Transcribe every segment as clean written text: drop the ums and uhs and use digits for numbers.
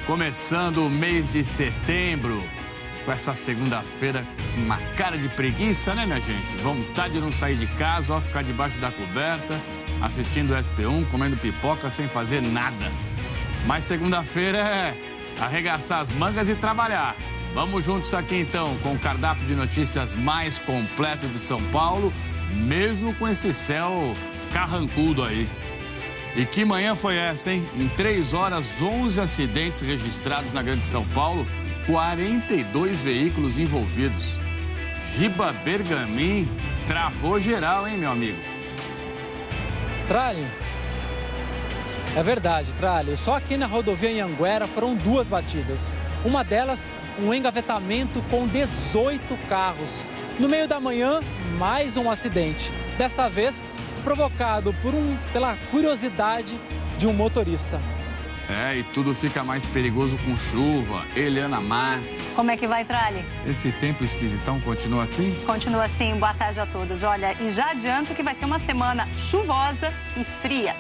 Começando o mês de setembro, com essa segunda-feira, uma cara de preguiça, né, minha gente? Vontade de não sair de casa, ó, ficar debaixo da coberta, assistindo o SP1, comendo pipoca sem fazer nada. Mas segunda-feira é arregaçar as mangas e trabalhar. Vamos juntos aqui, então, com o cardápio de notícias mais completo de São Paulo, mesmo com esse céu carrancudo aí. E que manhã foi essa, hein? Em 3 horas, 11 acidentes registrados na Grande São Paulo, 42 veículos envolvidos. Giba Bergamin travou geral, hein, meu amigo? Tralli, é verdade, Tralli. Só aqui na rodovia Anhanguera foram 2 batidas. Uma delas, um engavetamento com 18 carros. No meio da manhã, mais um acidente. Desta vez, provocado pela curiosidade de um motorista. É, e tudo fica mais perigoso com chuva. Eliana Marques. Como é que vai, Tralli? Esse tempo esquisitão continua assim? Continua assim. Boa tarde a todos. Olha, e já adianto que vai ser uma semana chuvosa e fria.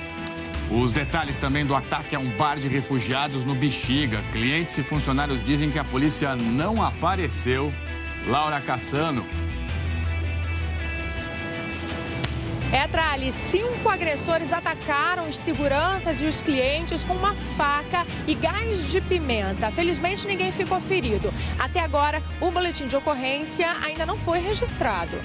Os detalhes também do ataque a um bar de refugiados no Bexiga. Clientes e funcionários dizem que a polícia não apareceu. Laura Cassano. Tralli, 5 agressores atacaram os seguranças e os clientes com uma faca e gás de pimenta. Felizmente, ninguém ficou ferido. Até agora, o boletim de ocorrência ainda não foi registrado.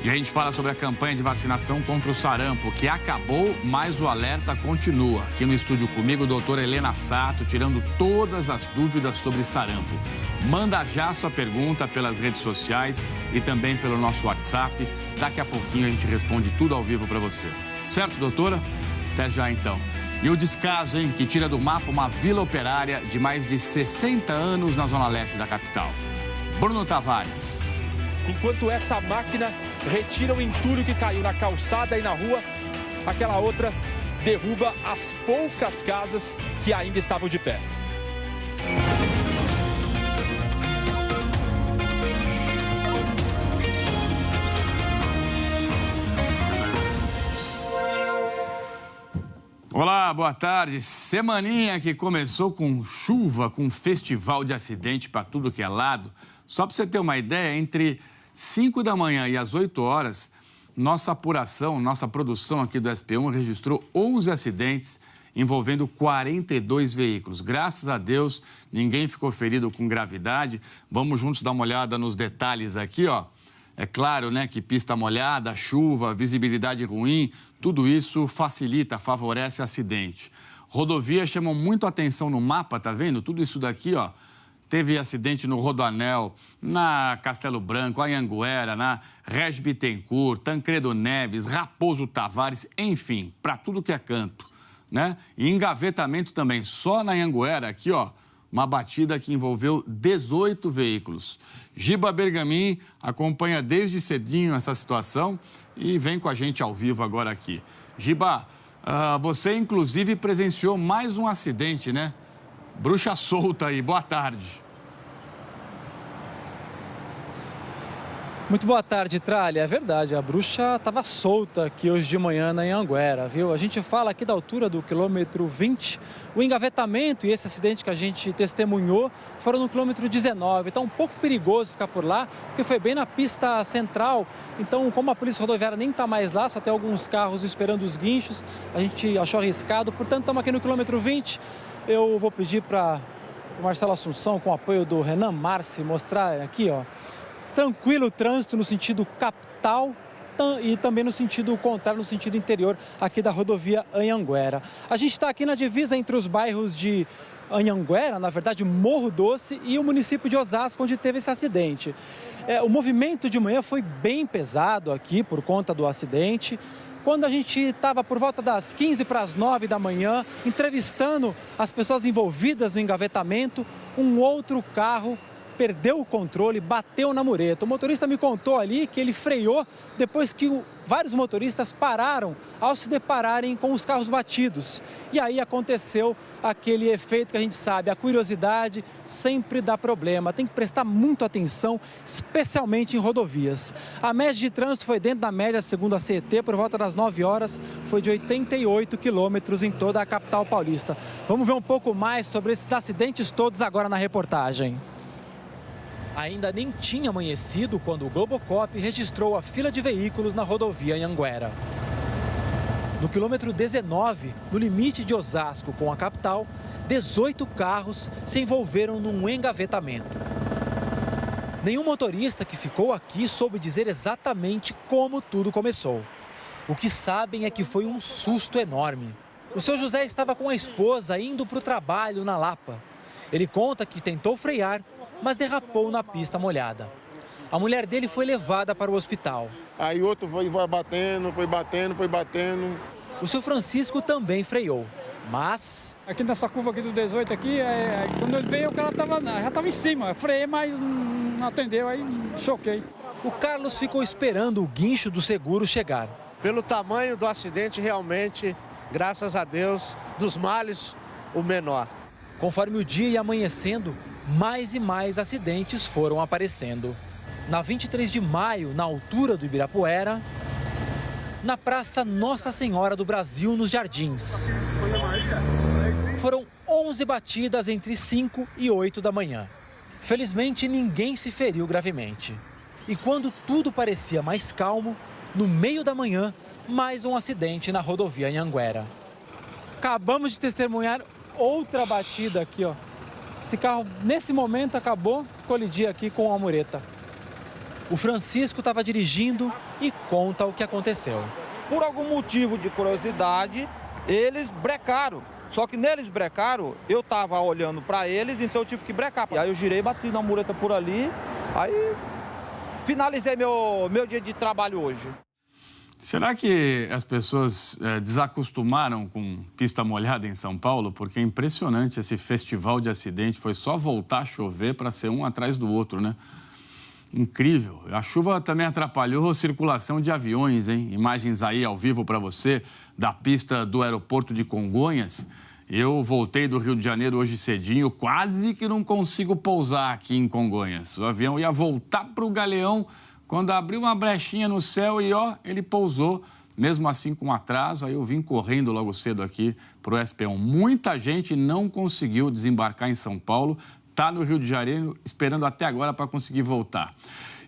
E a gente fala sobre a campanha de vacinação contra o sarampo, que acabou, mas o alerta continua. Aqui no estúdio comigo, a doutora Helena Sato, tirando todas as dúvidas sobre sarampo. Manda já sua pergunta pelas redes sociais e também pelo nosso WhatsApp. Daqui a pouquinho a gente responde tudo ao vivo para você. Certo, doutora? Até já, então. E o descaso, hein, que tira do mapa uma vila operária de mais de 60 anos na zona leste da capital. Bruno Tavares. Enquanto essa máquina retira o entulho que caiu na calçada e na rua, aquela outra derruba as poucas casas que ainda estavam de pé. Olá, boa tarde. Semaninha que começou com chuva, com festival de acidente para tudo que é lado. Só para você ter uma ideia, entre 5 da manhã e as 8 horas, nossa apuração, nossa produção aqui do SP1 registrou 11 acidentes envolvendo 42 veículos. Graças a Deus, ninguém ficou ferido com gravidade. Vamos juntos dar uma olhada nos detalhes aqui, ó. É claro, né, que pista molhada, chuva, visibilidade ruim, tudo isso facilita, favorece acidente. Rodovias chamam muito atenção no mapa, tá vendo? Tudo isso daqui, ó. Teve acidente no Rodoanel, na Castelo Branco, Anhanguera, na Regi Bittencourt, Tancredo Neves, Raposo Tavares, enfim, para tudo que é canto, né? E engavetamento também, só na Anhanguera, aqui, ó, uma batida que envolveu 18 veículos. Giba Bergamin acompanha desde cedinho essa situação e vem com a gente ao vivo agora aqui. Giba, você inclusive presenciou mais um acidente, né? Bruxa solta aí, boa tarde. Muito boa tarde, Tralli. É verdade, a bruxa estava solta aqui hoje de manhã na Anhanguera, viu? A gente fala aqui da altura do quilômetro 20. O engavetamento e esse acidente que a gente testemunhou foram no quilômetro 19. Então, um pouco perigoso ficar por lá, porque foi bem na pista central. Então, como a polícia rodoviária nem está mais lá, só tem alguns carros esperando os guinchos, a gente achou arriscado. Portanto, estamos aqui no quilômetro 20. Eu vou pedir para o Marcelo Assunção, com o apoio do Renan Marci, mostrar aqui, ó. Tranquilo o trânsito no sentido capital e também no sentido contrário, no sentido interior aqui da rodovia Anhanguera. A gente está aqui na divisa entre os bairros de Anhanguera, na verdade Morro Doce, e o município de Osasco, onde teve esse acidente. O movimento de manhã foi bem pesado aqui por conta do acidente. Quando a gente estava por volta das 15 para as 9 da manhã, entrevistando as pessoas envolvidas no engavetamento, um outro carro perdeu o controle, bateu na mureta. O motorista me contou ali que ele freou depois que vários motoristas pararam ao se depararem com os carros batidos. E aí aconteceu aquele efeito que a gente sabe, a curiosidade sempre dá problema. Tem que prestar muito atenção, especialmente em rodovias. A média de trânsito foi dentro da média, segundo a CET, por volta das 9 horas, foi de 88 quilômetros em toda a capital paulista. Vamos ver um pouco mais sobre esses acidentes todos agora na reportagem. Ainda nem tinha amanhecido quando o Globocop registrou a fila de veículos na rodovia Anhanguera. No quilômetro 19, no limite de Osasco com a capital, 18 carros se envolveram num engavetamento. Nenhum motorista que ficou aqui soube dizer exatamente como tudo começou. O que sabem é que foi um susto enorme. O seu José estava com a esposa indo para o trabalho na Lapa. Ele conta que tentou frear, mas derrapou na pista molhada. A mulher dele foi levada para o hospital. Aí outro foi batendo. O seu Francisco também freou, mas... Aqui nessa curva aqui do 18, aqui, quando ele veio, o cara já estava em cima. Eu freiei, mas não atendeu, aí choquei. O Carlos ficou esperando o guincho do seguro chegar. Pelo tamanho do acidente, realmente, graças a Deus, dos males, o menor. Conforme o dia ia amanhecendo, mais e mais acidentes foram aparecendo. Na 23 de maio, na altura do Ibirapuera, na Praça Nossa Senhora do Brasil, nos Jardins. Foram 11 batidas entre 5 e 8 da manhã. Felizmente, ninguém se feriu gravemente. E quando tudo parecia mais calmo, no meio da manhã, mais um acidente na rodovia Anhanguera. Acabamos de testemunhar outra batida aqui, ó. Esse carro, nesse momento, acabou de colidir aqui com a mureta. O Francisco estava dirigindo e conta o que aconteceu. Por algum motivo de curiosidade, eles brecaram. Só que neles brecaram, eu estava olhando para eles, então eu tive que brecar. E aí eu girei, bati na mureta por ali, aí finalizei meu dia de trabalho hoje. Será que as pessoas desacostumaram com pista molhada em São Paulo? Porque é impressionante esse festival de acidente. Foi só voltar a chover para ser um atrás do outro, né? Incrível. A chuva também atrapalhou a circulação de aviões, hein? Imagens aí ao vivo para você da pista do aeroporto de Congonhas. Eu voltei do Rio de Janeiro hoje cedinho, quase que não consigo pousar aqui em Congonhas. O avião ia voltar para o Galeão quando abriu uma brechinha no céu e, ó, ele pousou, mesmo assim com atraso. Aí eu vim correndo logo cedo aqui para o SP1. Muita gente não conseguiu desembarcar em São Paulo, está no Rio de Janeiro esperando até agora para conseguir voltar.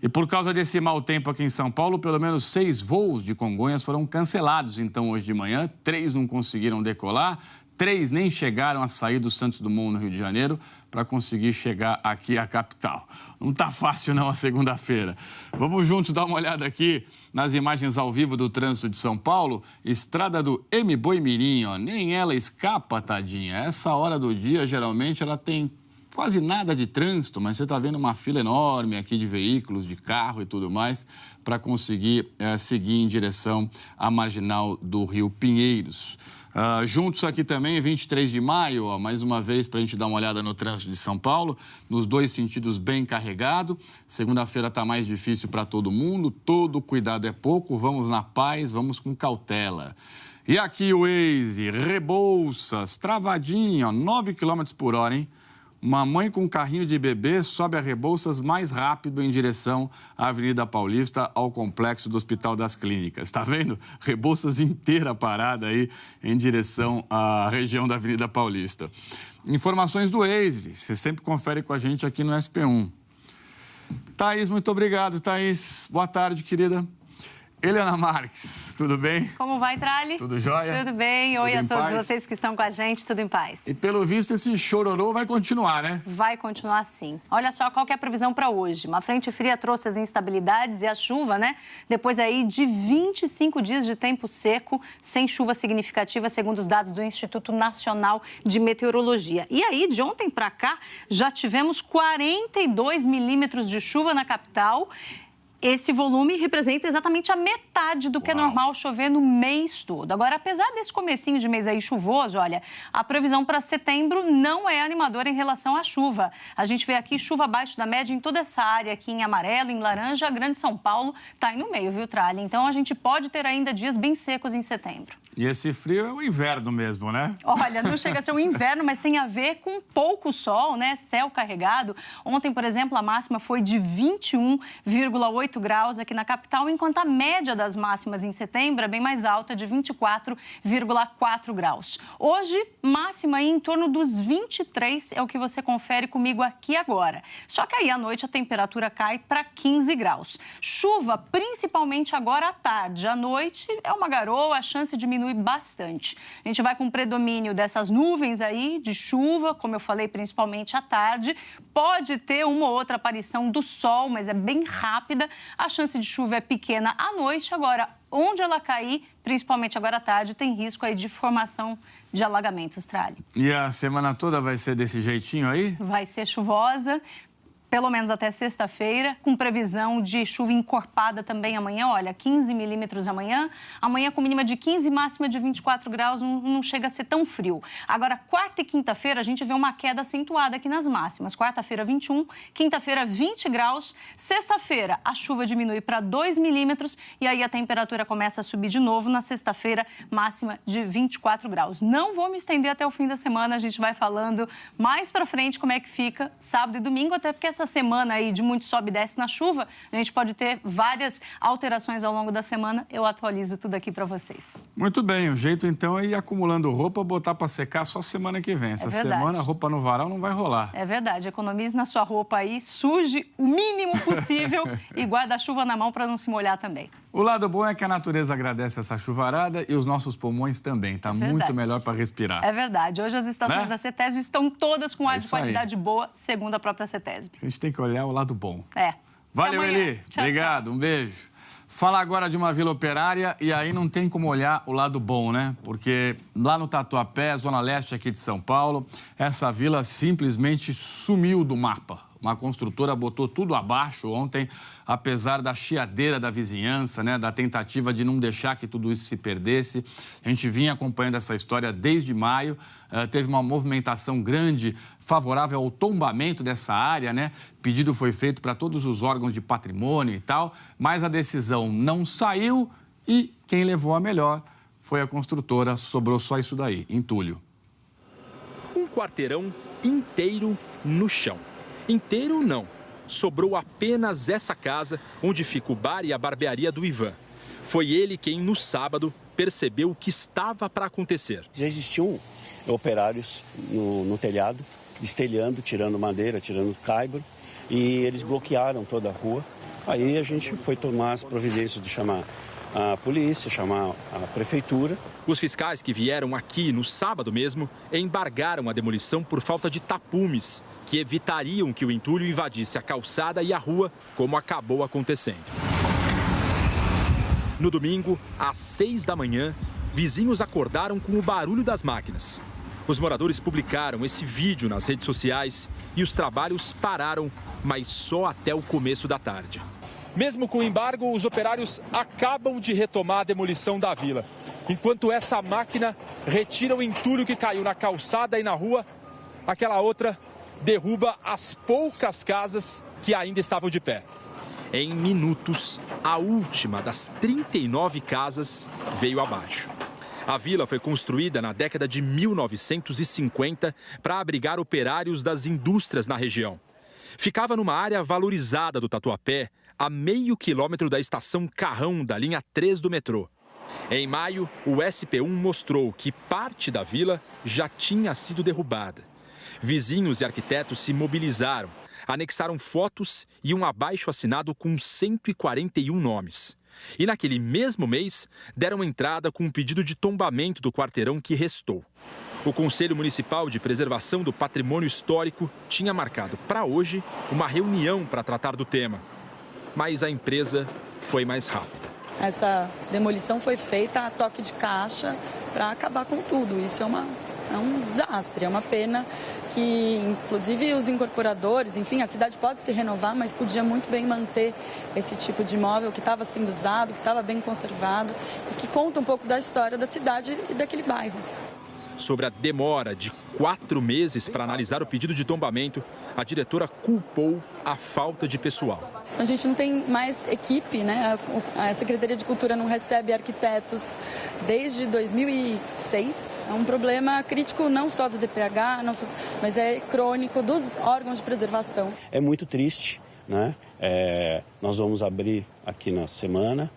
E por causa desse mau tempo aqui em São Paulo, pelo menos 6 voos de Congonhas foram cancelados, então, hoje de manhã. 3 não conseguiram decolar, 3 nem chegaram a sair do Santos Dumont, no Rio de Janeiro, para conseguir chegar aqui à capital. Não está fácil, não, a segunda-feira. Vamos juntos dar uma olhada aqui nas imagens ao vivo do trânsito de São Paulo. Estrada do Mboimirim, ó, nem ela escapa, tadinha. Essa hora do dia, geralmente, ela tem quase nada de trânsito, mas você está vendo uma fila enorme aqui de veículos, de carro e tudo mais, para conseguir seguir em direção à marginal do Rio Pinheiros. Juntos aqui também, 23 de maio, ó, mais uma vez para a gente dar uma olhada no trânsito de São Paulo, nos dois sentidos bem carregado. Segunda-feira está mais difícil para todo mundo, todo cuidado é pouco, vamos na paz, vamos com cautela. E aqui o Waze, Rebouças, travadinho, 9 km por hora, hein? Uma mãe com um carrinho de bebê sobe a Rebouças mais rápido em direção à Avenida Paulista, ao complexo do Hospital das Clínicas. Está vendo? Rebouças inteira parada aí em direção à região da Avenida Paulista. Informações do Waze, você sempre confere com a gente aqui no SP1. Thaís, muito obrigado, Thaís. Boa tarde, querida. Eliana Marques, tudo bem? Como vai, Trali? Tudo jóia? Tudo bem. Oi a todos vocês que estão com a gente, tudo em paz. E pelo visto esse chororô vai continuar, né? Vai continuar sim. Olha só qual que é a previsão para hoje. Uma frente fria trouxe as instabilidades e a chuva, né? Depois aí de 25 dias de tempo seco, sem chuva significativa, segundo os dados do Instituto Nacional de Meteorologia. E aí, de ontem para cá, já tivemos 42 milímetros de chuva na capital. Esse volume representa exatamente a metade do que é normal chover no mês todo. Agora, apesar desse comecinho de mês aí chuvoso, olha, a previsão para setembro não é animadora em relação à chuva. A gente vê aqui chuva abaixo da média em toda essa área aqui em amarelo, em laranja, a Grande São Paulo está aí no meio, viu, Tralha? Então, a gente pode ter ainda dias bem secos em setembro. E esse frio é o inverno mesmo, né? Olha, não chega a ser um inverno, mas tem a ver com pouco sol, né? Céu carregado. Ontem, por exemplo, a máxima foi de 21,8 graus aqui na capital, enquanto a média das máximas em setembro é bem mais alta, de 24,4 graus. Hoje, máxima aí em torno dos 23 é o que você confere comigo aqui agora. Só que aí à noite a temperatura cai para 15 graus. Chuva, principalmente agora à tarde. À noite é uma garoa, a chance diminui bastante. A gente vai com o predomínio dessas nuvens aí de chuva, como eu falei, principalmente à tarde. Pode ter uma ou outra aparição do sol, mas é bem rápida. A chance de chuva é pequena à noite. Agora, onde ela cair, principalmente agora à tarde, tem risco aí de formação de alagamentos, Tralha. E a semana toda vai ser desse jeitinho aí? Vai ser chuvosa, pelo menos até sexta-feira, com previsão de chuva encorpada também amanhã. Olha, 15 milímetros amanhã. Amanhã com mínima de 15, máxima de 24 graus, não chega a ser tão frio. Agora, quarta e quinta-feira, a gente vê uma queda acentuada aqui nas máximas. Quarta-feira, 21, quinta-feira, 20 graus. Sexta-feira, a chuva diminui para 2 milímetros e aí a temperatura começa a subir de novo. Na sexta-feira, máxima de 24 graus. Não vou me estender até o fim da semana, a gente vai falando mais para frente como é que fica sábado e domingo, até porque essa semana aí de muito sobe e desce na chuva, a gente pode ter várias alterações ao longo da semana. Eu atualizo tudo aqui para vocês. Muito bem, o jeito então é ir acumulando roupa, botar para secar só semana que vem. Essa semana a roupa no varal não vai rolar. É verdade, economize na sua roupa aí, suje o mínimo possível e guarda a chuva na mão para não se molhar também. O lado bom é que a natureza agradece essa chuvarada e os nossos pulmões também. Está muito melhor para respirar. É verdade. Hoje as estações da CETESB estão todas com ar de qualidade boa, segundo a própria CETESB. A gente tem que olhar o lado bom. É. Valeu, Eli. Tchau, obrigado. tchau. Um beijo. Fala agora de uma vila operária e aí não tem como olhar o lado bom, né? Porque lá no Tatuapé, zona leste aqui de São Paulo, essa vila simplesmente sumiu do mapa. Uma construtora botou tudo abaixo ontem, apesar da chiadeira da vizinhança, né, da tentativa de não deixar que tudo isso se perdesse. A gente vinha acompanhando essa história desde maio. Teve uma movimentação grande favorável ao tombamento dessa área, né? Pedido foi feito para todos os órgãos de patrimônio e tal, mas a decisão não saiu e quem levou a melhor foi a construtora. Sobrou só isso daí, entulho. Um quarteirão inteiro no chão. Inteiro não. Sobrou apenas essa casa onde fica o bar e a barbearia do Ivan. Foi ele quem, no sábado, percebeu o que estava para acontecer. Já existiam operários no telhado, destelhando, tirando madeira, tirando caibro, e eles bloquearam toda a rua. Aí a gente foi tomar as providências de chamar a polícia, chamar a prefeitura. Os fiscais que vieram aqui no sábado mesmo embargaram a demolição por falta de tapumes, que evitariam que o entulho invadisse a calçada e a rua, como acabou acontecendo. No domingo, às 6 da manhã, vizinhos acordaram com o barulho das máquinas. Os moradores publicaram esse vídeo nas redes sociais e os trabalhos pararam, mas só até o começo da tarde. Mesmo com o embargo, os operários acabam de retomar a demolição da vila. Enquanto essa máquina retira o entulho que caiu na calçada e na rua, aquela outra derruba as poucas casas que ainda estavam de pé. Em minutos, a última das 39 casas veio abaixo. A vila foi construída na década de 1950 para abrigar operários das indústrias na região. Ficava numa área valorizada do Tatuapé, a meio quilômetro da estação Carrão, da linha 3 do metrô. Em maio, o SP1 mostrou que parte da vila já tinha sido derrubada. Vizinhos e arquitetos se mobilizaram, anexaram fotos e um abaixo-assinado com 141 nomes. E naquele mesmo mês, deram entrada com um pedido de tombamento do quarteirão que restou. O Conselho Municipal de Preservação do Patrimônio Histórico tinha marcado para hoje uma reunião para tratar do tema. Mas a empresa foi mais rápida. Essa demolição foi feita a toque de caixa para acabar com tudo. Isso é uma um desastre, é uma pena que, inclusive, os incorporadores, enfim, a cidade pode se renovar, mas podia muito bem manter esse tipo de imóvel que estava sendo usado, que estava bem conservado e que conta um pouco da história da cidade e daquele bairro. Sobre a demora de 4 meses para analisar o pedido de tombamento, a diretora culpou a falta de pessoal. A gente não tem mais equipe, né? A Secretaria de Cultura não recebe arquitetos desde 2006. É um problema crítico não só do DPH, mas é crônico dos órgãos de preservação. É muito triste, né? Nós vamos abrir aqui na semana,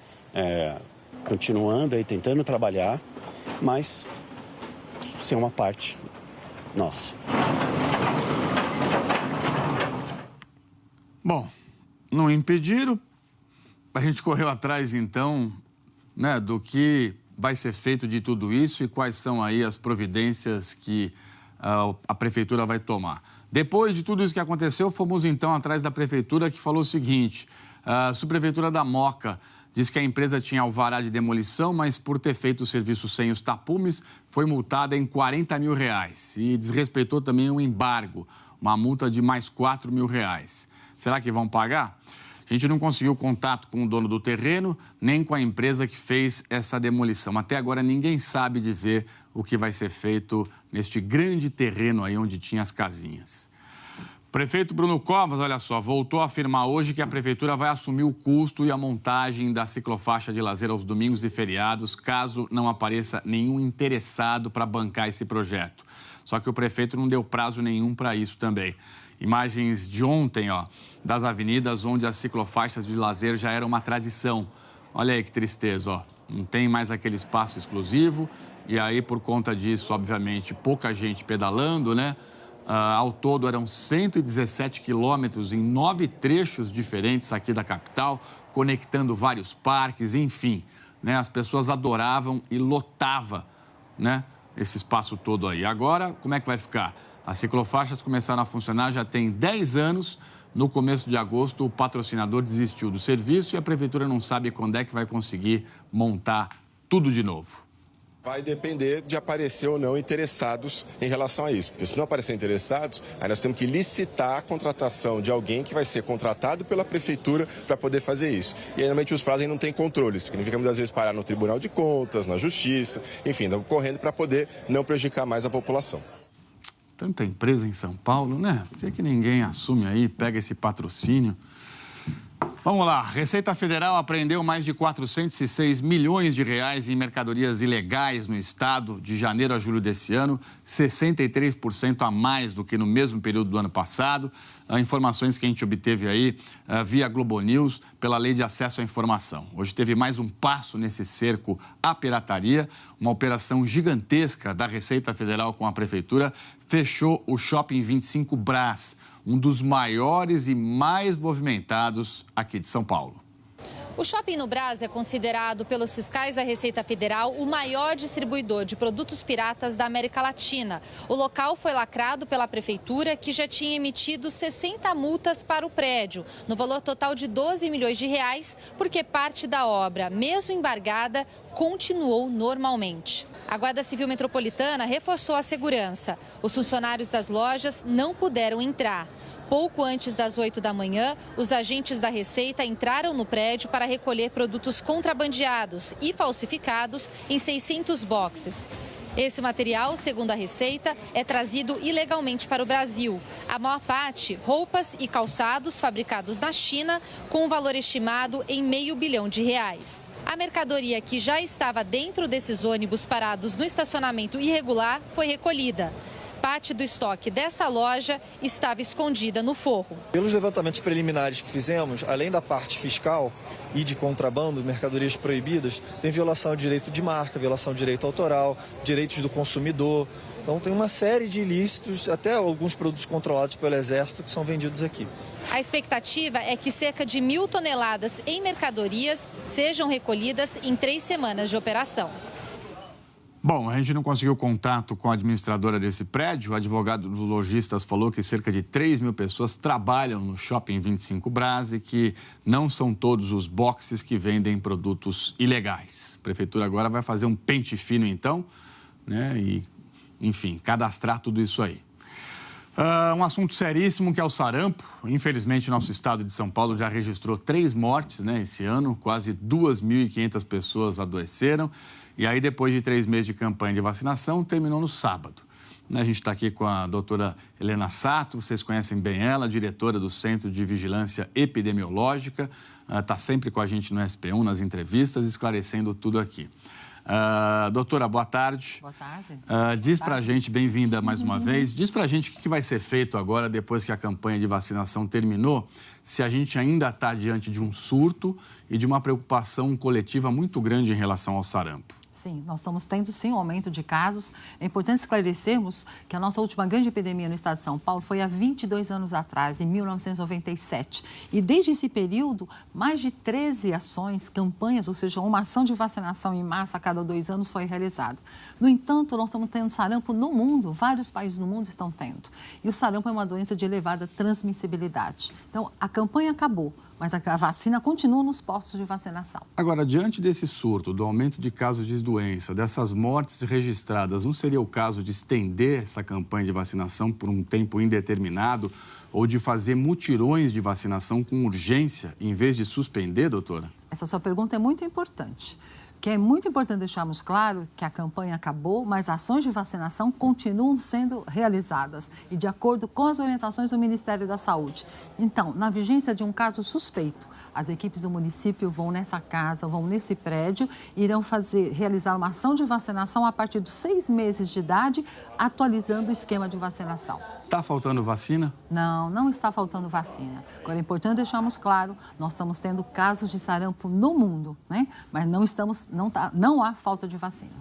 continuando aí, tentando trabalhar, mas sem uma parte nossa. Bom, não impediram. A gente correu atrás, então, né, do que vai ser feito de tudo isso e quais são aí as providências que a prefeitura vai tomar. Depois de tudo isso que aconteceu, fomos então atrás da prefeitura, que falou o seguinte: a subprefeitura da Moca diz que a empresa tinha alvará de demolição, mas por ter feito o serviço sem os tapumes, foi multada em R$40 mil e desrespeitou também o embargo, uma multa de mais R$4 mil. Será que vão pagar? A gente não conseguiu contato com o dono do terreno, nem com a empresa que fez essa demolição. Até agora ninguém sabe dizer o que vai ser feito neste grande terreno aí onde tinha as casinhas. O prefeito Bruno Covas, olha só, voltou a afirmar hoje que a prefeitura vai assumir o custo e a montagem da ciclofaixa de lazer aos domingos e feriados, caso não apareça nenhum interessado para bancar esse projeto. Só que o prefeito não deu prazo nenhum para isso também. Imagens de ontem, ó, das avenidas onde as ciclofaixas de lazer já eram uma tradição. Olha aí que tristeza, ó. Não tem mais aquele espaço exclusivo e aí, por conta disso, obviamente, pouca gente pedalando, né? Ao todo, eram 117 quilômetros em 9 trechos diferentes aqui da capital, conectando vários parques, enfim, né? As pessoas adoravam e lotava, né, esse espaço todo aí. Agora, como é que vai ficar? As ciclofaixas começaram a funcionar já tem 10 anos. No começo de agosto, o patrocinador desistiu do serviço e a prefeitura não sabe quando é que vai conseguir montar tudo de novo. Vai depender de aparecer ou não interessados em relação a isso. Porque se não aparecer interessados, aí nós temos que licitar a contratação de alguém que vai ser contratado pela prefeitura para poder fazer isso. E realmente os prazos aí não têm controle. Isso significa muitas vezes parar no Tribunal de Contas, na Justiça, enfim, estamos correndo para poder não prejudicar mais a população. Tanta empresa em São Paulo, né? Por que ninguém assume aí, pega esse patrocínio? Vamos lá, Receita Federal apreendeu mais de R$406 milhões em mercadorias ilegais no estado de janeiro a julho desse ano, 63% a mais do que no mesmo período do ano passado. Informações que a gente obteve aí via Globo News pela Lei de Acesso à Informação. Hoje teve mais um passo nesse cerco à pirataria, uma operação gigantesca da Receita Federal com a Prefeitura fechou o Shopping 25 Brás, um dos maiores e mais movimentados aqui de São Paulo. O Shopping no Brás é considerado pelos fiscais da Receita Federal o maior distribuidor de produtos piratas da América Latina. O local foi lacrado pela Prefeitura, que já tinha emitido 60 multas para o prédio, no valor total de R$12 milhões, porque parte da obra, mesmo embargada, continuou normalmente. A Guarda Civil Metropolitana reforçou a segurança. Os funcionários das lojas não puderam entrar. Pouco antes das 8 da manhã, os agentes da Receita entraram no prédio para recolher produtos contrabandeados e falsificados em 600 boxes. Esse material, segundo a Receita, é trazido ilegalmente para o Brasil. A maior parte, roupas e calçados fabricados na China, com um valor estimado em R$500 milhão. A mercadoria que já estava dentro desses ônibus parados no estacionamento irregular foi recolhida. Parte do estoque dessa loja estava escondida no forro. Pelos levantamentos preliminares que fizemos, além da parte fiscal e de contrabando, mercadorias proibidas, tem violação de direito de marca, violação de direito autoral, direitos do consumidor. Então tem uma série de ilícitos, até alguns produtos controlados pelo Exército que são vendidos aqui. A expectativa é que cerca de 1.000 toneladas em mercadorias sejam recolhidas em 3 semanas de operação. Bom, a gente não conseguiu contato com a administradora desse prédio. O advogado dos lojistas falou que cerca de 3 mil pessoas trabalham no Shopping 25 Brás e que não são todos os boxes que vendem produtos ilegais. A prefeitura agora vai fazer um pente fino, então, né? E enfim, cadastrar tudo isso aí. Um assunto seríssimo que é o sarampo. Infelizmente, nosso estado de São Paulo já registrou 3 mortes, né, esse ano. Quase 2.500 pessoas adoeceram. E aí, depois de 3 meses de campanha de vacinação, terminou no sábado. A gente está aqui com a doutora Helena Sato, vocês conhecem bem ela, diretora do Centro de Vigilância Epidemiológica. Está sempre com a gente no SP1, nas entrevistas, esclarecendo tudo aqui. Doutora, boa tarde. Boa tarde. Diz para a gente, bem-vinda mais uma vez, diz para a gente o que vai ser feito agora, depois que a campanha de vacinação terminou, se a gente ainda está diante de um surto e de uma preocupação coletiva muito grande em relação ao sarampo. Sim, nós estamos tendo, sim, um aumento de casos. É importante esclarecermos que a nossa última grande epidemia no estado de São Paulo foi há 22 anos atrás, em 1997. E desde esse período, mais de 13 ações, campanhas, ou seja, uma ação de vacinação em massa a cada 2 anos foi realizada. No entanto, nós estamos tendo sarampo no mundo, vários países do mundo estão tendo. E o sarampo é uma doença de elevada transmissibilidade. Então, a campanha acabou, mas a vacina continua nos postos de vacinação. Agora, diante desse surto, do aumento de casos de doença, dessas mortes registradas, não seria o caso de estender essa campanha de vacinação por um tempo indeterminado ou de fazer mutirões de vacinação com urgência, em vez de suspender, doutora? Essa sua pergunta é muito importante. Que é muito importante deixarmos claro que a campanha acabou, mas ações de vacinação continuam sendo realizadas e de acordo com as orientações do Ministério da Saúde. Então, na vigência de um caso suspeito, as equipes do município vão nessa casa, vão nesse prédio e irão realizar uma ação de vacinação a partir dos 6 meses de idade, atualizando o esquema de vacinação. Está faltando vacina? Não, não está faltando vacina. Agora, é importante deixarmos claro, nós estamos tendo casos de sarampo no mundo, né? Mas não há falta de vacina.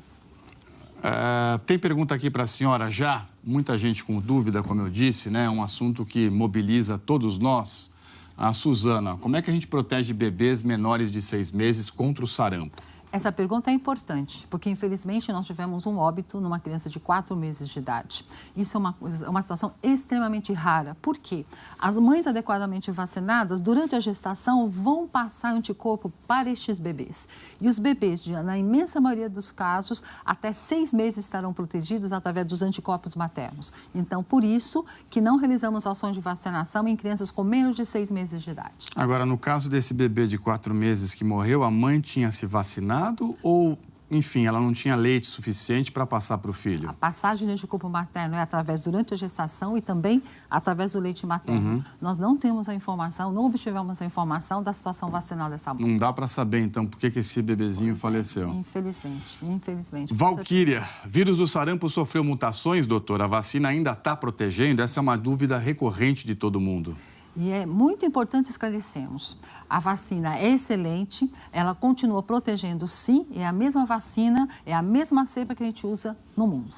Tem pergunta aqui para a senhora já, muita gente com dúvida, como eu disse, né? Um assunto que mobiliza todos nós. A Suzana, como é que a gente protege bebês menores de 6 meses contra o sarampo? Essa pergunta é importante, porque infelizmente nós tivemos um óbito numa criança de 4 meses de idade. Isso é uma situação extremamente rara. Por quê? As mães adequadamente vacinadas, durante a gestação, vão passar anticorpo para estes bebês. E os bebês, na imensa maioria dos casos, até 6 meses estarão protegidos através dos anticorpos maternos. Então, por isso que não realizamos ações de vacinação em crianças com menos de 6 meses de idade. Agora, no caso desse bebê de 4 meses que morreu, a mãe tinha se vacinado? Ou, enfim, ela não tinha leite suficiente para passar para o filho? A passagem de anticorpo materno é durante a gestação e também através do leite materno. Nós não temos a informação, não obtivemos a informação da situação vacinal dessa mãe. Não dá para saber, então, por que esse bebezinho faleceu? Infelizmente. Valquíria, vírus do sarampo sofreu mutações, doutora? A vacina ainda está protegendo? Essa é uma dúvida recorrente de todo mundo. E é muito importante esclarecermos. A vacina é excelente, ela continua protegendo sim, é a mesma vacina, é a mesma cepa que a gente usa no mundo.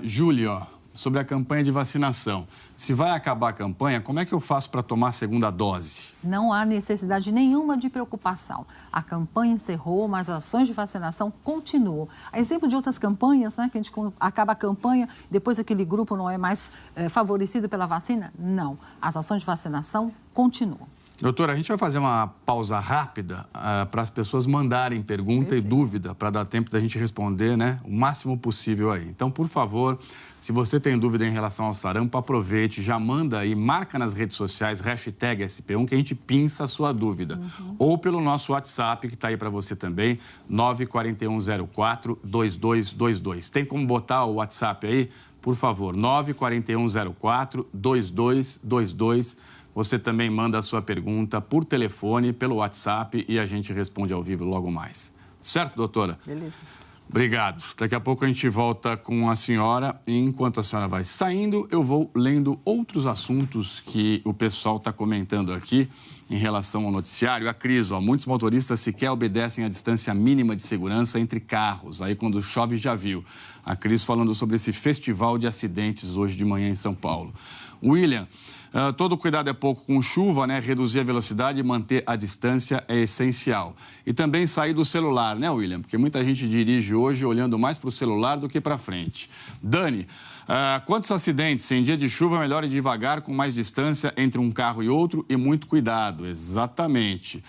Júlia, sobre a campanha de vacinação. Se vai acabar a campanha, como é que eu faço para tomar a segunda dose? Não há necessidade nenhuma de preocupação. A campanha encerrou, mas as ações de vacinação continuam. A exemplo de outras campanhas, né, que a gente acaba a campanha, depois aquele grupo não é mais favorecido pela vacina? Não. As ações de vacinação continuam. Doutora, a gente vai fazer uma pausa rápida para as pessoas mandarem pergunta e dúvida, para dar tempo da gente responder, né, o máximo possível aí. Então, por favor, se você tem dúvida em relação ao sarampo, aproveite, já manda aí, marca nas redes sociais, hashtag SP1, que a gente pinça a sua dúvida. Ou pelo nosso WhatsApp, que está aí para você também, 94104-2222. Tem como botar o WhatsApp aí? Por favor, 94104-2222. Você também manda a sua pergunta por telefone, pelo WhatsApp e a gente responde ao vivo logo mais. Certo, doutora? Beleza. Obrigado. Daqui a pouco a gente volta com a senhora e enquanto a senhora vai saindo, eu vou lendo outros assuntos que o pessoal está comentando aqui em relação ao noticiário. A Cris, muitos motoristas sequer obedecem à distância mínima de segurança entre carros. Aí quando chove já viu. A Cris falando sobre esse festival de acidentes hoje de manhã em São Paulo. William, todo cuidado é pouco com chuva, né? Reduzir a velocidade e manter a distância é essencial. E também sair do celular, né, William? Porque muita gente dirige hoje olhando mais para o celular do que para frente. Dani, quantos acidentes em dia de chuva é melhor ir devagar, com mais distância entre um carro e outro e muito cuidado? Exatamente.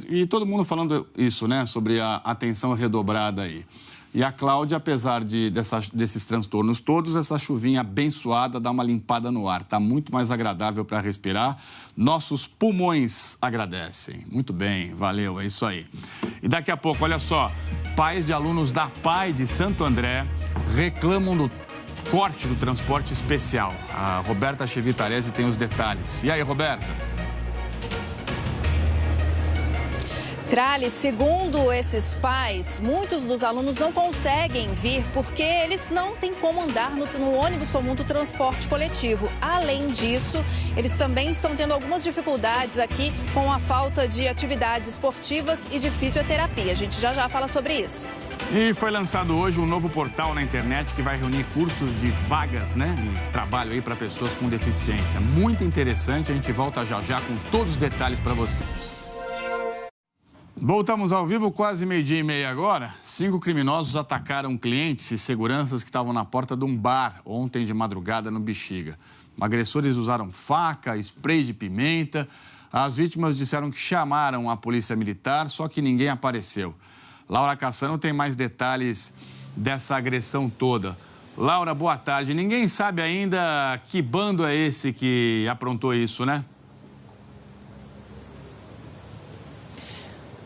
E todo mundo falando isso, né? Sobre a atenção redobrada aí. E a Cláudia, apesar desses transtornos todos, essa chuvinha abençoada dá uma limpada no ar. Está muito mais agradável para respirar. Nossos pulmões agradecem. Muito bem, valeu, é isso aí. E daqui a pouco, olha só, pais de alunos da PAI de Santo André reclamam do corte do transporte especial. A Roberta Chevitarese tem os detalhes. E aí, Roberta? Trali, segundo esses pais, muitos dos alunos não conseguem vir porque eles não têm como andar no ônibus comum do transporte coletivo. Além disso, eles também estão tendo algumas dificuldades aqui com a falta de atividades esportivas e de fisioterapia. A gente já fala sobre isso. E foi lançado hoje um novo portal na internet que vai reunir cursos de vagas, de trabalho aí para pessoas com deficiência. Muito interessante, a gente volta já com todos os detalhes para você. Voltamos ao vivo, quase 12:30 agora. 5 criminosos atacaram clientes e seguranças que estavam na porta de um bar ontem de madrugada no Bexiga. Agressores usaram faca, spray de pimenta. As vítimas disseram que chamaram a polícia militar, só que ninguém apareceu. Laura Cassano tem mais detalhes dessa agressão toda. Laura, boa tarde. Ninguém sabe ainda que bando é esse que aprontou isso, né?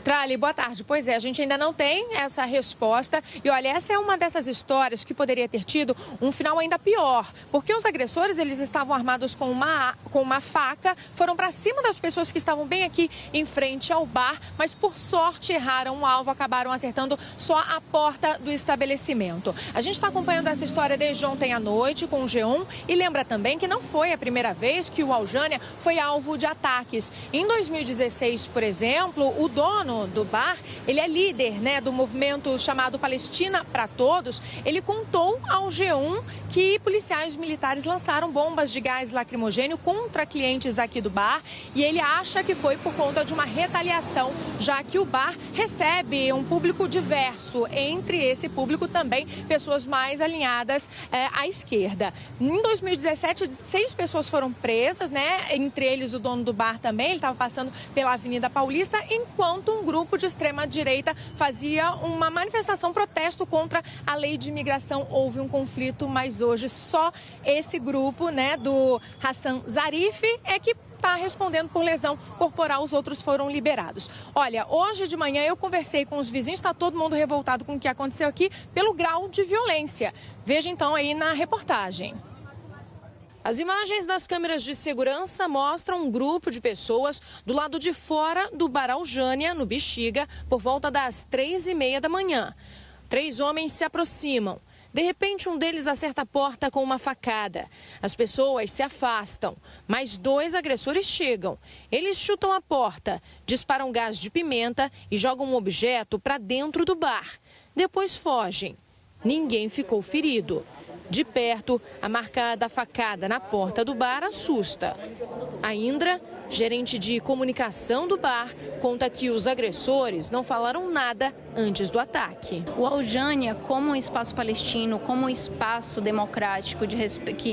Trali, boa tarde. Pois é, a gente ainda não tem essa resposta. E olha, essa é uma dessas histórias que poderia ter tido um final ainda pior. Porque os agressores, eles estavam armados com uma faca, foram para cima das pessoas que estavam bem aqui em frente ao bar, mas por sorte erraram o alvo, acabaram acertando só a porta do estabelecimento. A gente está acompanhando essa história desde ontem à noite com o G1 e lembra também que não foi a primeira vez que o Aljânia foi alvo de ataques. Em 2016, por exemplo, o dono do bar, ele é líder, do movimento chamado Palestina para Todos. Ele contou ao G1 que policiais militares lançaram bombas de gás lacrimogênio contra clientes aqui do bar e ele acha que foi por conta de uma retaliação, já que o bar recebe um público diverso, entre esse público também pessoas mais alinhadas à esquerda. Em 2017, 6 pessoas foram presas, entre eles o dono do bar também, ele estava passando pela Avenida Paulista, enquanto um grupo de extrema-direita fazia uma manifestação, protesto contra a lei de imigração. Houve um conflito, mas hoje só esse grupo, do Hassan Zarif, é que está respondendo por lesão corporal, os outros foram liberados. Olha, hoje de manhã eu conversei com os vizinhos, está todo mundo revoltado com o que aconteceu aqui pelo grau de violência. Veja então aí na reportagem. As imagens das câmeras de segurança mostram um grupo de pessoas do lado de fora do bar Aljânia, no Bexiga, por volta das 3:30 da manhã. 3 homens se aproximam. De repente, um deles acerta a porta com uma facada. As pessoas se afastam, mas 2 agressores chegam. Eles chutam a porta, disparam gás de pimenta e jogam um objeto para dentro do bar. Depois fogem. Ninguém ficou ferido. De perto, a marca da facada na porta do bar assusta. A Indra, gerente de comunicação do bar, conta que os agressores não falaram nada antes do ataque. O Aljânia, como um espaço palestino, como um espaço democrático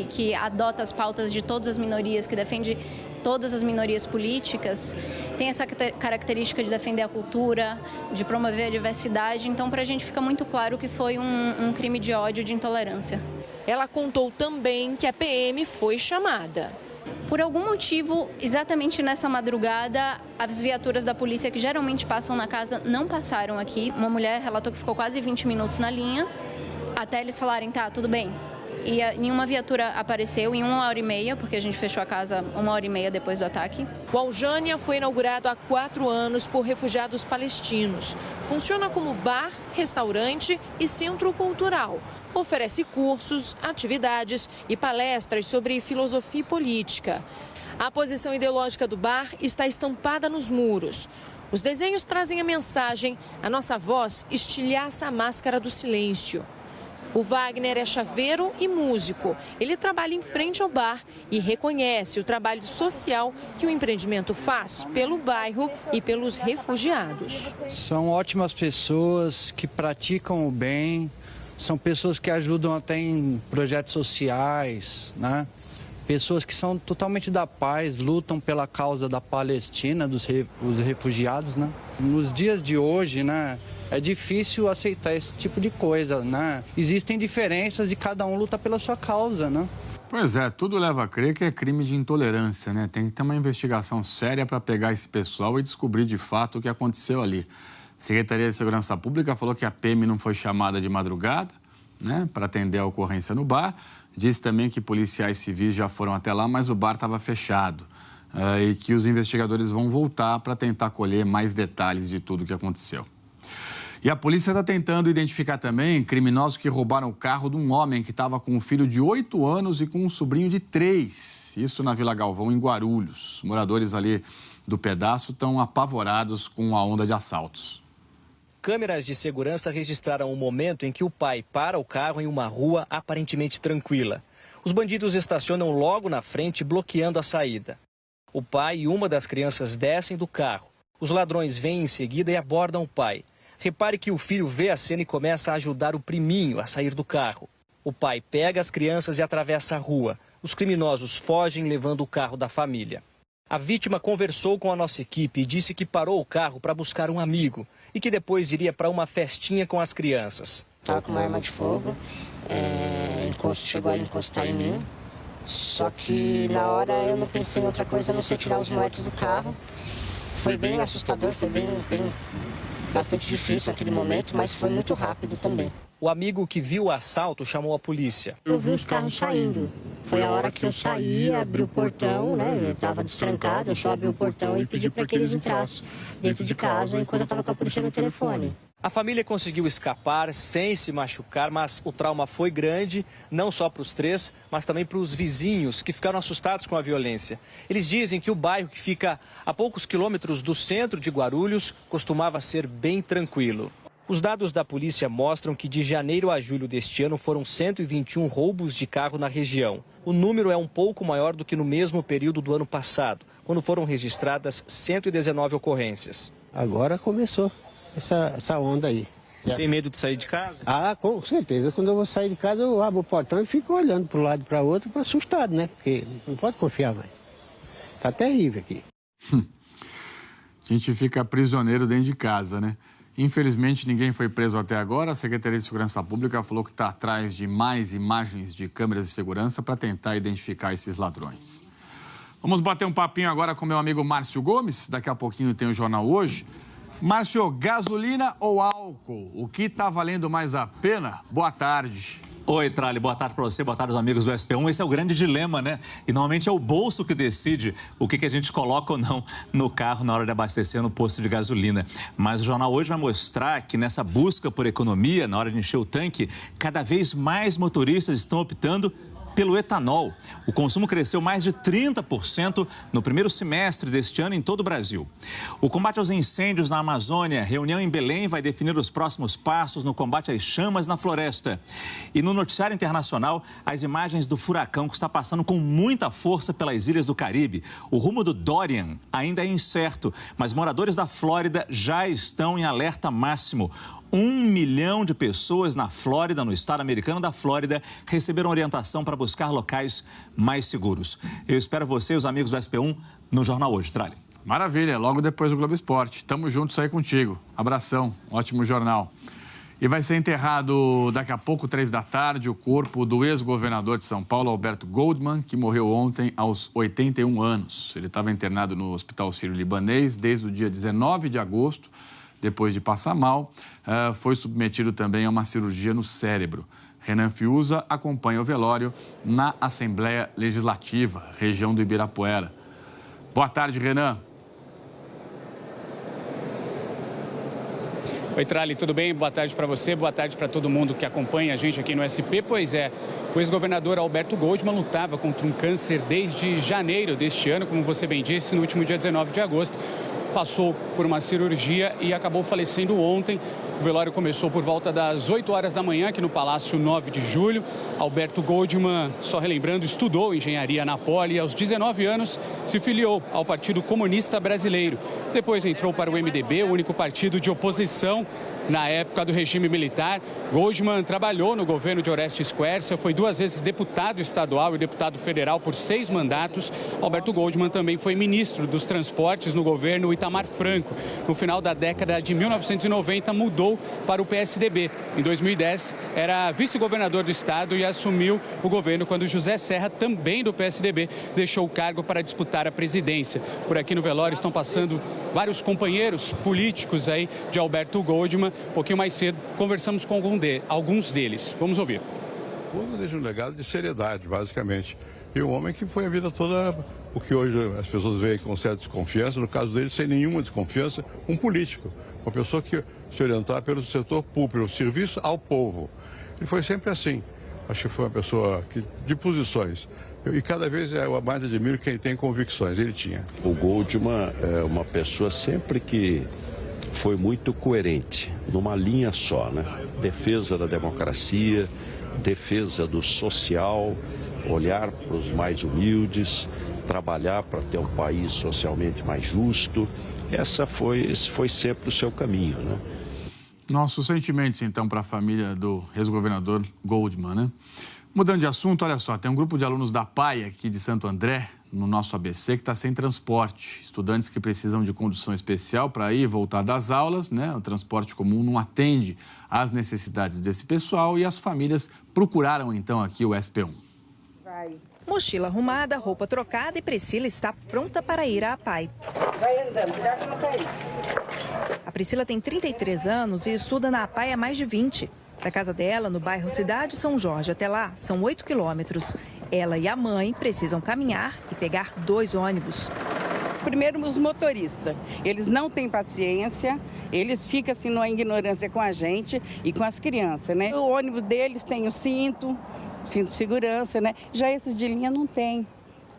que adota as pautas de todas as minorias, que defende todas as minorias políticas, tem essa característica de defender a cultura, de promover a diversidade. Então, para a gente fica muito claro que foi um crime de ódio, de intolerância. Ela contou também que a PM foi chamada. Por algum motivo, exatamente nessa madrugada, as viaturas da polícia que geralmente passam na casa não passaram aqui. Uma mulher relatou que ficou quase 20 minutos na linha, até eles falarem, tá, tudo bem. E nenhuma viatura apareceu em 1h30, porque a gente fechou a casa 1h30 depois do ataque. O Aljânia foi inaugurado há 4 anos por refugiados palestinos. Funciona como bar, restaurante e centro cultural. Oferece cursos, atividades e palestras sobre filosofia e política. A posição ideológica do bar está estampada nos muros. Os desenhos trazem a mensagem: a nossa voz estilhaça a máscara do silêncio. O Wagner é chaveiro e músico. Ele trabalha em frente ao bar e reconhece o trabalho social que o empreendimento faz pelo bairro e pelos refugiados. São ótimas pessoas que praticam o bem, são pessoas que ajudam até em projetos sociais, Pessoas que são totalmente da paz, lutam pela causa da Palestina, os refugiados, Nos dias de hoje, é difícil aceitar esse tipo de coisa, né? Existem diferenças e cada um luta pela sua causa, né? Pois é, tudo leva a crer que é crime de intolerância, né? Tem que ter uma investigação séria para pegar esse pessoal e descobrir de fato o que aconteceu ali. A Secretaria de Segurança Pública falou que a PM não foi chamada de madrugada, né, para atender a ocorrência no bar. Disse também que policiais civis já foram até lá, mas o bar estava fechado. E que os investigadores vão voltar para tentar colher mais detalhes de tudo o que aconteceu. E a polícia está tentando identificar também criminosos que roubaram o carro de um homem que estava com um filho de 8 anos e com um sobrinho de 3. Isso na Vila Galvão, em Guarulhos. Os moradores ali do pedaço estão apavorados com a onda de assaltos. Câmeras de segurança registraram o momento em que o pai para o carro em uma rua aparentemente tranquila. Os bandidos estacionam logo na frente, bloqueando a saída. O pai e uma das crianças descem do carro. Os ladrões vêm em seguida e abordam o pai. Repare que o filho vê a cena e começa a ajudar o priminho a sair do carro. O pai pega as crianças e atravessa a rua. Os criminosos fogem levando o carro da família. A vítima conversou com a nossa equipe e disse que parou o carro para buscar um amigo e que depois iria para uma festinha com as crianças. Estava com uma arma de fogo, chegou a encostar em mim, só que na hora eu não pensei em outra coisa a não ser tirar os moleques do carro. Foi bem assustador, foi bastante difícil aquele momento, mas foi muito rápido também. O amigo que viu o assalto chamou a polícia. Eu vi os carros saindo. Foi a hora que eu saí, abri o portão, né? Eu estava destrancado, eu só abri o portão e pedi para que eles entrassem dentro de casa enquanto eu estava com a polícia no telefone. A família conseguiu escapar sem se machucar, mas o trauma foi grande, não só para os 3, mas também para os vizinhos, que ficaram assustados com a violência. Eles dizem que o bairro, que fica a poucos quilômetros do centro de Guarulhos, costumava ser bem tranquilo. Os dados da polícia mostram que de janeiro a julho deste ano foram 121 roubos de carro na região. O número é um pouco maior do que no mesmo período do ano passado, quando foram registradas 119 ocorrências. Agora começou essa onda aí. Tem medo de sair de casa? Ah, com certeza. Quando eu vou sair de casa, eu abro o portão e fico olhando para um lado e para o outro, assustado, né? Porque não pode confiar mais. Tá terrível aqui. A gente fica prisioneiro dentro de casa, né? Infelizmente, ninguém foi preso até agora. A Secretaria de Segurança Pública falou que está atrás de mais imagens de câmeras de segurança para tentar identificar esses ladrões. Vamos bater um papinho agora com meu amigo Márcio Gomes. Daqui a pouquinho tem o Jornal Hoje. Márcio, gasolina ou álcool? O que está valendo mais a pena? Boa tarde. Oi, Trali, boa tarde para você, boa tarde aos amigos do SP1. Esse é o grande dilema, né? E normalmente é o bolso que decide o que a gente coloca ou não no carro na hora de abastecer no posto de gasolina. Mas o Jornal Hoje vai mostrar que nessa busca por economia, na hora de encher o tanque, cada vez mais motoristas estão optando pelo etanol. O consumo cresceu mais de 30% no primeiro semestre deste ano em todo o Brasil. O combate aos incêndios na Amazônia, reunião em Belém vai definir os próximos passos no combate às chamas na floresta. E no noticiário internacional, as imagens do furacão que está passando com muita força pelas ilhas do Caribe. O rumo do Dorian ainda é incerto, mas moradores da Flórida já estão em alerta máximo. 1 milhão de pessoas na Flórida, no estado americano da Flórida, receberam orientação para buscar locais mais seguros. Eu espero você e os amigos do SP1 no Jornal Hoje, Trali. Maravilha, logo depois do Globo Esporte. Tamo juntos aí contigo. Abração, ótimo jornal. E vai ser enterrado daqui a pouco, 3 da tarde, o corpo do ex-governador de São Paulo, Alberto Goldman, que morreu ontem aos 81 anos. Ele estava internado no Hospital Sírio-Libanês desde o dia 19 de agosto. Depois de passar mal, foi submetido também a uma cirurgia no cérebro. Renan Fiuza acompanha o velório na Assembleia Legislativa, região do Ibirapuera. Boa tarde, Renan. Oi, Trali, tudo bem? Boa tarde para você, boa tarde para todo mundo que acompanha a gente aqui no SP. Pois é, o ex-governador Alberto Goldman lutava contra um câncer desde janeiro deste ano, como você bem disse, no último dia 19 de agosto. Passou por uma cirurgia e acabou falecendo ontem. O velório começou por volta das 8 horas da manhã aqui no Palácio 9 de Julho. Alberto Goldman, só relembrando, estudou engenharia na Poli e aos 19 anos se filiou ao Partido Comunista Brasileiro. Depois entrou para o MDB, o único partido de oposição na época do regime militar. Goldman trabalhou no governo de Orestes Quercia, foi 2 vezes deputado estadual e deputado federal por 6 mandatos. Alberto Goldman também foi ministro dos Transportes no governo Itamar Franco. No final da década de 1990, mudou para o PSDB. Em 2010, era vice-governador do estado e assumiu o governo quando José Serra, também do PSDB, deixou o cargo para disputar a presidência. Por aqui no velório estão passando vários companheiros políticos aí de Alberto Goldman. Um pouquinho mais cedo, conversamos com alguns deles. Vamos ouvir. O Goldman deixa um legado de seriedade, basicamente. E um homem que foi a vida toda, o que hoje as pessoas veem com certa desconfiança, no caso dele, sem nenhuma desconfiança, um político. Uma pessoa que se orientar pelo setor público, pelo serviço ao povo. Ele foi sempre assim. Acho que foi uma pessoa de posições. E cada vez eu mais admiro quem tem convicções. Ele tinha. O Goldman é uma pessoa sempre que foi muito coerente, numa linha só, né? Defesa da democracia, defesa do social, olhar para os mais humildes, trabalhar para ter um país socialmente mais justo. Esse foi sempre o seu caminho, né? Nossos sentimentos, então, para a família do ex-governador Goldman, né? Mudando de assunto, olha só, tem um grupo de alunos da PAI aqui de Santo André, no nosso ABC, que está sem transporte. Estudantes que precisam de condução especial para ir e voltar das aulas, né? O transporte comum não atende às necessidades desse pessoal e as famílias procuraram, então, aqui o SP1. Mochila arrumada, roupa trocada e Priscila está pronta para ir à PAI. Vai andando, cuidado para não cair. A Priscila tem 33 anos e estuda na PAI há mais de 20. Da casa dela, no bairro Cidade São Jorge, até lá, são 8 quilômetros. Ela e a mãe precisam caminhar e pegar 2 ônibus. Primeiro, os motoristas. Eles não têm paciência, eles ficam assim numa ignorância com a gente e com as crianças, né? O ônibus deles tem o cinto de segurança, né? Já esses de linha não tem,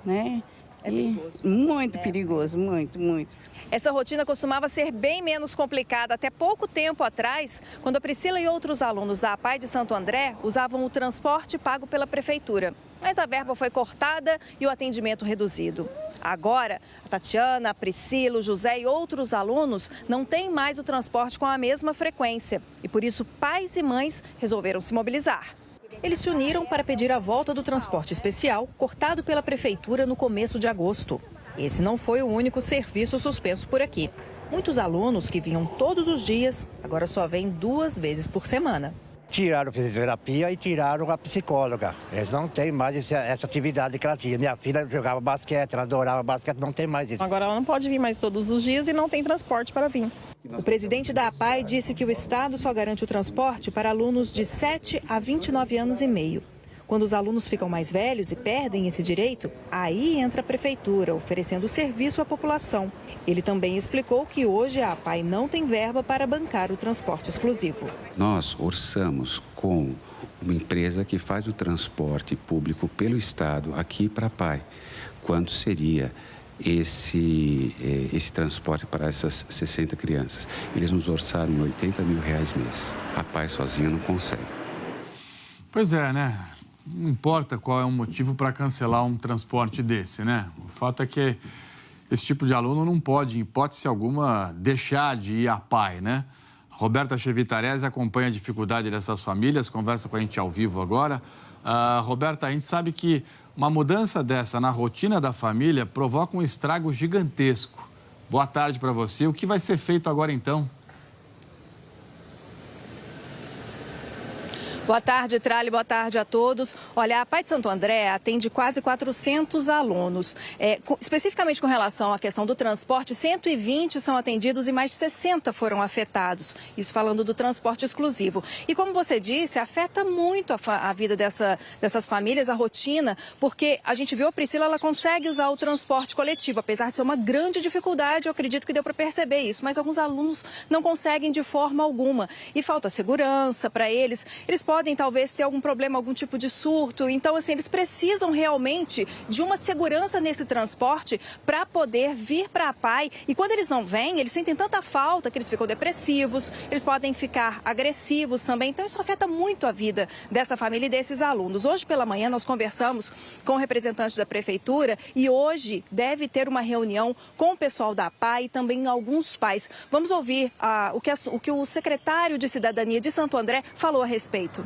né? É perigoso. Muito perigoso, muito. Essa rotina costumava ser bem menos complicada até pouco tempo atrás, quando a Priscila e outros alunos da PAI de Santo André usavam o transporte pago pela prefeitura. Mas a verba foi cortada e o atendimento reduzido. Agora, a Tatiana, a Priscila, o José e outros alunos não têm mais o transporte com a mesma frequência. E por isso, pais e mães resolveram se mobilizar. Eles se uniram para pedir a volta do transporte especial, cortado pela prefeitura no começo de agosto. Esse não foi o único serviço suspenso por aqui. Muitos alunos que vinham todos os dias, agora só vêm 2 vezes por semana. Tiraram a fisioterapia e tiraram a psicóloga. Eles não têm mais essa atividade que ela tinha. Minha filha jogava basquete, ela adorava basquete, não tem mais isso. Agora ela não pode vir mais todos os dias e não tem transporte para vir. O presidente da APAI disse que o Estado só garante o transporte para alunos de 7 a 29 anos e meio. Quando os alunos ficam mais velhos e perdem esse direito, aí entra a prefeitura, oferecendo serviço à população. Ele também explicou que hoje a APAI não tem verba para bancar o transporte exclusivo. Nós orçamos com uma empresa que faz o transporte público pelo Estado aqui para a APAI. Quanto seria esse transporte para essas 60 crianças? Eles nos orçaram em R$80 mil mês. A APAI sozinha não consegue. Pois é, né? Não importa qual é o motivo para cancelar um transporte desse, né? O fato é que esse tipo de aluno não pode, em hipótese alguma, deixar de ir à PAI, né? Roberta Chevitarese acompanha a dificuldade dessas famílias, conversa com a gente ao vivo agora. Roberta, a gente sabe que uma mudança dessa na rotina da família provoca um estrago gigantesco. Boa tarde para você. O que vai ser feito agora, então? Boa tarde, Trali. Boa tarde a todos. Olha, a PAI de Santo André atende quase 400 alunos. Especificamente com relação à questão do transporte, 120 são atendidos e mais de 60 foram afetados. Isso falando do transporte exclusivo. E como você disse, afeta muito a vida dessas famílias, a rotina, porque a gente viu a Priscila, ela consegue usar o transporte coletivo, apesar de ser uma grande dificuldade, eu acredito que deu para perceber isso, mas alguns alunos não conseguem de forma alguma. E falta segurança para eles. Eles podem talvez ter algum problema, algum tipo de surto. Então, assim, eles precisam realmente de uma segurança nesse transporte para poder vir para a PAI. E quando eles não vêm, eles sentem tanta falta que eles ficam depressivos, eles podem ficar agressivos também. Então, isso afeta muito a vida dessa família e desses alunos. Hoje pela manhã nós conversamos com representantes da prefeitura e hoje deve ter uma reunião com o pessoal da PAI e também alguns pais. Vamos ouvir o que o secretário de Cidadania de Santo André falou a respeito.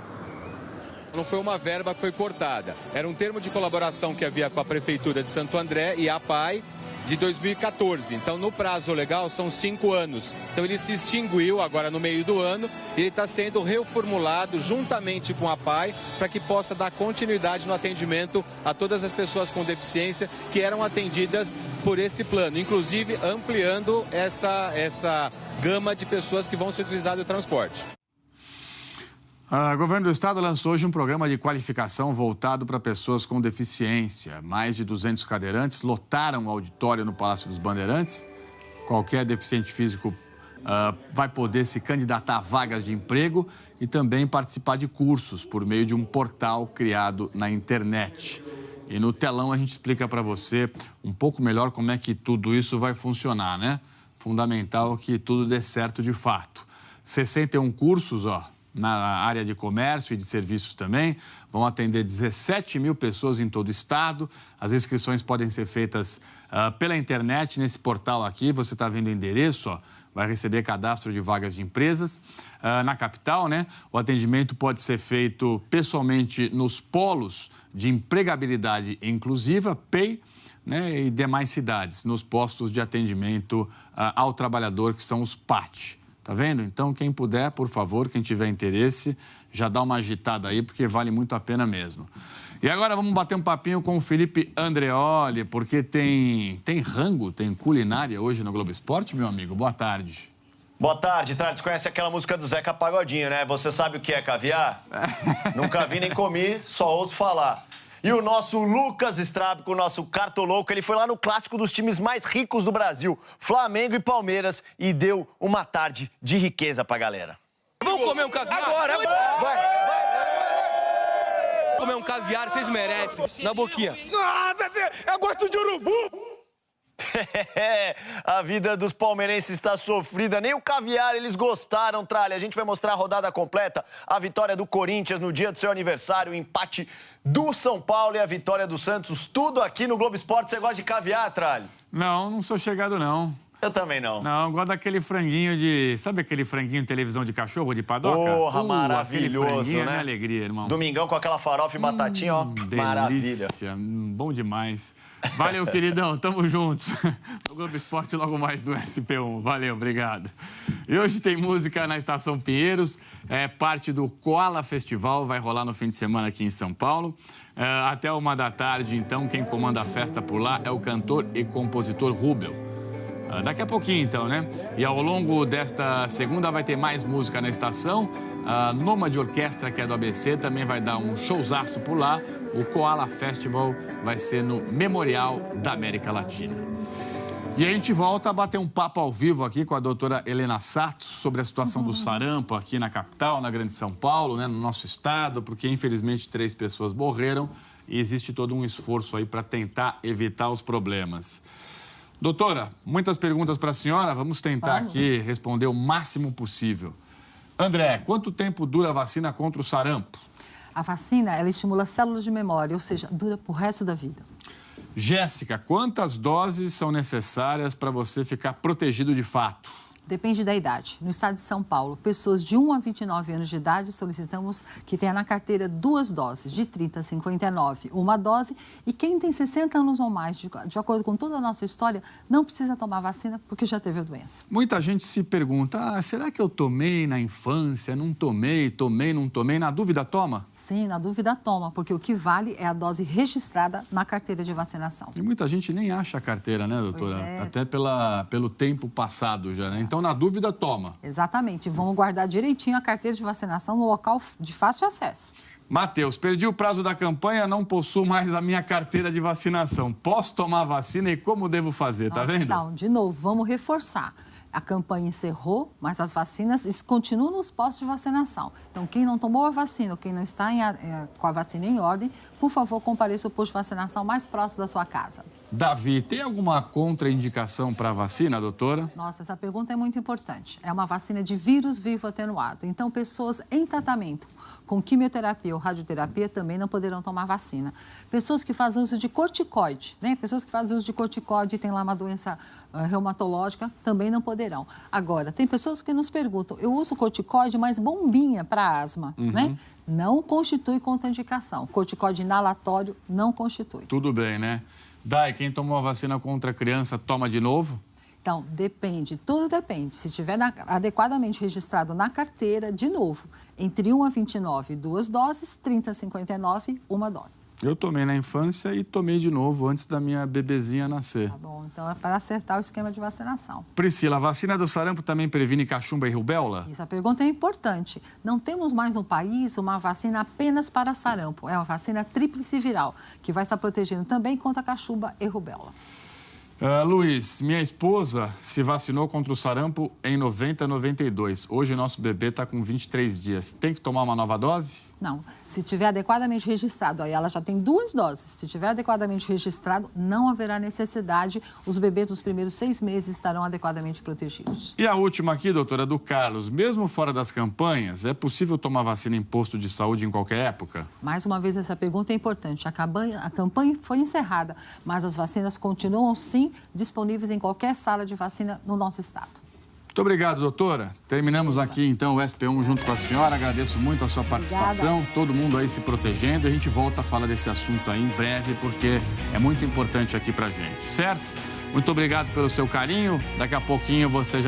Não foi uma verba que foi cortada, era um termo de colaboração que havia com a Prefeitura de Santo André e a PAI de 2014. Então, no prazo legal, são 5 anos. Então, ele se extinguiu agora no meio do ano e ele está sendo reformulado juntamente com a PAI para que possa dar continuidade no atendimento a todas as pessoas com deficiência que eram atendidas por esse plano, inclusive ampliando essa gama de pessoas que vão ser utilizadas no transporte. O governo do estado lançou hoje um programa de qualificação voltado para pessoas com deficiência. Mais de 200 cadeirantes lotaram o auditório no Palácio dos Bandeirantes. Qualquer deficiente físico vai poder se candidatar a vagas de emprego e também participar de cursos por meio de um portal criado na internet. E no telão a gente explica para você um pouco melhor como é que tudo isso vai funcionar, né? Fundamental que tudo dê certo de fato. 61 cursos, na área de comércio e de serviços também. Vão atender 17 mil pessoas em todo o estado. As inscrições podem ser feitas pela internet, nesse portal aqui. Você está vendo o endereço, vai receber cadastro de vagas de empresas. Na capital, né? O atendimento pode ser feito pessoalmente nos polos de empregabilidade inclusiva, PEI, né? E demais cidades, nos postos de atendimento ao trabalhador, que são os PAT. Tá vendo? Então, quem puder, por favor, quem tiver interesse, já dá uma agitada aí, porque vale muito a pena mesmo. E agora vamos bater um papinho com o Felipe Andreoli, porque tem rango, tem culinária hoje no Globo Esporte, meu amigo. Boa tarde. Boa tarde, Thales. Conhece aquela música do Zeca Pagodinho, né? Você sabe o que é caviar? Nunca vi nem comi, só ouço falar. E o nosso Lucas Strábico, o nosso cartolouco, ele foi lá no clássico dos times mais ricos do Brasil, Flamengo e Palmeiras, e deu uma tarde de riqueza pra galera. Vamos comer um caviar? Agora! Vai! Comer um caviar, vocês merecem. Na boquinha. Nossa, eu gosto de urubu! A vida dos palmeirenses está sofrida. Nem o caviar eles gostaram, Tralha. A gente vai mostrar a rodada completa. A vitória do Corinthians no dia do seu aniversário, o empate do São Paulo e a vitória do Santos. Tudo aqui no Globo Esporte. Você gosta de caviar, Tralha? Não sou chegado, não. Eu também não. Não, eu gosto daquele franguinho de... Sabe aquele franguinho de televisão de cachorro, de padoca? Porra, maravilhoso, né? É né? alegria, irmão. Domingão com aquela farofa e batatinha, ó. Delícia. Maravilha. Bom demais. Valeu, queridão. Tamo juntos. No Globo Esporte, logo mais do SP1. Valeu, obrigado. E hoje tem música na Estação Pinheiros. É parte do Koala Festival. Vai rolar no fim de semana aqui em São Paulo. Até 13h, então, quem comanda a festa por lá é o cantor e compositor Rubel. Daqui a pouquinho, então, né? E ao longo desta segunda vai ter mais música na estação. A Nômade Orquestra, que é do ABC, também vai dar um showzaço por lá. O Koala Festival vai ser no Memorial da América Latina. E a gente volta a bater um papo ao vivo aqui com a doutora Helena Sato sobre a situação do sarampo aqui na capital, na Grande São Paulo, né, no nosso estado, porque infelizmente 3 pessoas morreram e existe todo um esforço aí para tentar evitar os problemas. Doutora, muitas perguntas para a senhora, vamos tentar aqui responder o máximo possível. André, quanto tempo dura a vacina contra o sarampo? A vacina, ela estimula células de memória, ou seja, dura pro resto da vida. Jéssica, quantas doses são necessárias para você ficar protegido de fato? Depende da idade. No estado de São Paulo, pessoas de 1 a 29 anos de idade solicitamos que tenha na carteira 2 doses, de 30 a 59, 1 dose. E quem tem 60 anos ou mais, de acordo com toda a nossa história, não precisa tomar vacina porque já teve a doença. Muita gente se pergunta, será que eu tomei na infância? Não tomei, não tomei? Na dúvida, toma? Sim, na dúvida, toma, porque o que vale é a dose registrada na carteira de vacinação. E muita gente nem acha a carteira, né, doutora? Até pelo tempo passado já, né? Então, na dúvida, toma. Exatamente. Vamos guardar direitinho a carteira de vacinação no local de fácil acesso. Matheus, perdi o prazo da campanha, não possuo mais a minha carteira de vacinação. Posso tomar a vacina e como devo fazer, tá vendo? Então, de novo, vamos reforçar. A campanha encerrou, mas as vacinas continuam nos postos de vacinação. Então, quem não tomou a vacina, quem não está com a vacina em ordem, por favor, compareça ao posto de vacinação mais próximo da sua casa. Davi, tem alguma contraindicação para a vacina, doutora? Nossa, essa pergunta é muito importante. É uma vacina de vírus vivo atenuado. Então, pessoas em tratamento com quimioterapia ou radioterapia também não poderão tomar vacina. Pessoas que fazem uso de corticoide, né? Pessoas que fazem uso de corticoide e têm lá uma doença reumatológica, também não poderão. Agora, tem pessoas que nos perguntam, eu uso corticoide, mas bombinha para asma, né? Não constitui contraindicação. Corticoide inalatório não constitui. Tudo bem, né? Dai, quem tomou a vacina contra a criança, toma de novo? Então, depende, tudo depende. Se estiver adequadamente registrado na carteira, de novo, entre 1 a 29, 2 doses, 30 a 59, 1 dose. Eu tomei na infância e tomei de novo antes da minha bebezinha nascer. Tá bom, então é para acertar o esquema de vacinação. Priscila, a vacina do sarampo também previne cachumba e rubéola? Essa pergunta é importante. Não temos mais no país uma vacina apenas para sarampo. É uma vacina tríplice viral, que vai estar protegendo também contra cachumba e rubéola. Luiz, minha esposa se vacinou contra o sarampo em 90, 92. Hoje nosso bebê está com 23 dias. Tem que tomar uma nova dose? Não. Se tiver adequadamente registrado, aí ela já tem 2 doses. Se tiver adequadamente registrado, não haverá necessidade. Os bebês dos primeiros 6 meses estarão adequadamente protegidos. E a última aqui, doutora, do Carlos. Mesmo fora das campanhas, é possível tomar vacina em posto de saúde em qualquer época? Mais uma vez, essa pergunta é importante. A campanha foi encerrada, mas as vacinas continuam, sim, disponíveis em qualquer sala de vacina no nosso estado. Muito obrigado, doutora. Terminamos aqui, então, o SP1 junto com a senhora. Agradeço muito a sua participação. Obrigada. Todo mundo aí se protegendo. A gente volta a falar desse assunto aí em breve, porque é muito importante aqui pra gente, certo? Muito obrigado pelo seu carinho. Daqui a pouquinho você já